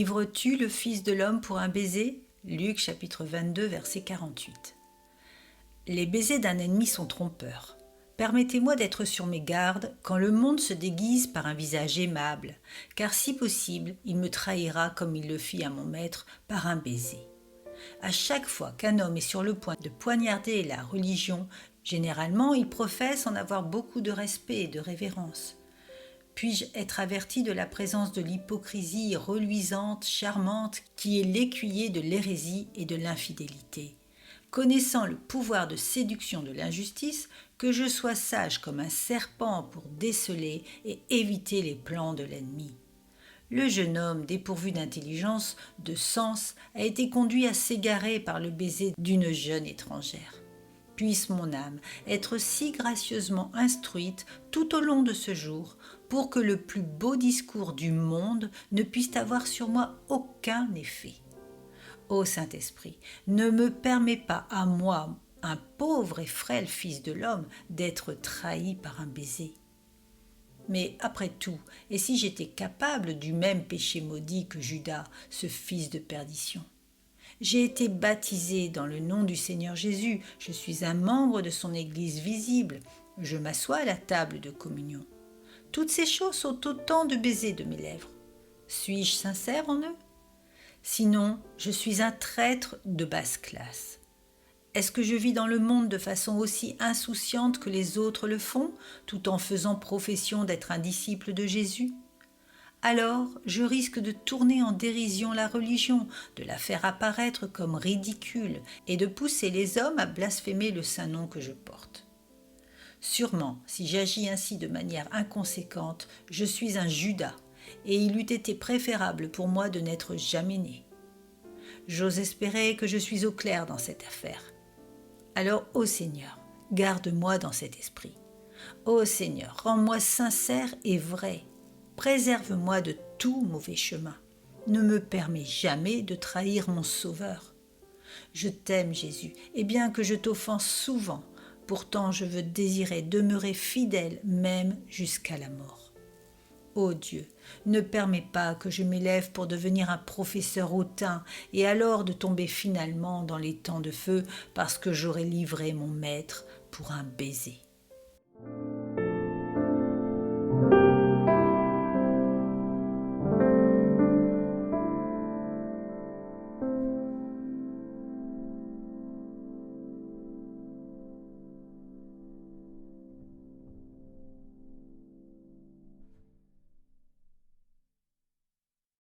Livres-tu le Fils de l'homme pour un baiser ? Luc chapitre 22, verset 48. Les baisers d'un ennemi sont trompeurs. Permettez-moi d'être sur mes gardes quand le monde se déguise par un visage aimable, car si possible, il me trahira comme il le fit à mon maître par un baiser. À chaque fois qu'un homme est sur le point de poignarder la religion, généralement il professe en avoir beaucoup de respect et de révérence. Puis-je être averti de la présence de l'hypocrisie reluisante, charmante, qui est l'écuyer de l'hérésie et de l'infidélité. Connaissant le pouvoir de séduction de l'injustice, que je sois sage comme un serpent pour déceler et éviter les plans de l'ennemi. Le jeune homme, dépourvu d'intelligence, de sens, a été conduit à s'égarer par le baiser d'une jeune étrangère. Puisse mon âme être si gracieusement instruite tout au long de ce jour pour que le plus beau discours du monde ne puisse avoir sur moi aucun effet. Ô Saint-Esprit, ne me permets pas à moi, un pauvre et frêle fils de l'homme, d'être trahi par un baiser. Mais après tout, et si j'étais capable du même péché maudit que Judas, ce fils de perdition ? J'ai été baptisé dans le nom du Seigneur Jésus, je suis un membre de son Église visible, je m'assois à la table de communion. Toutes ces choses sont autant de baisers de mes lèvres. Suis-je sincère en eux ? Sinon, je suis un traître de basse classe. Est-ce que je vis dans le monde de façon aussi insouciante que les autres le font, tout en faisant profession d'être un disciple de Jésus ? Alors, je risque de tourner en dérision la religion, de la faire apparaître comme ridicule et de pousser les hommes à blasphémer le saint nom que je porte. Sûrement, si j'agis ainsi de manière inconséquente, je suis un Judas, et il eût été préférable pour moi de n'être jamais né. J'ose espérer que je suis au clair dans cette affaire. Alors, ô Seigneur, garde-moi dans cet esprit. Ô Seigneur, rends-moi sincère et vrai. Préserve-moi de tout mauvais chemin. Ne me permets jamais de trahir mon Sauveur. Je t'aime, Jésus, et bien que je t'offense souvent, pourtant je veux désirer demeurer fidèle même jusqu'à la mort. Ô Dieu, ne permets pas que je m'élève pour devenir un professeur hautain et alors de tomber finalement dans les temps de feu parce que j'aurai livré mon maître pour un baiser.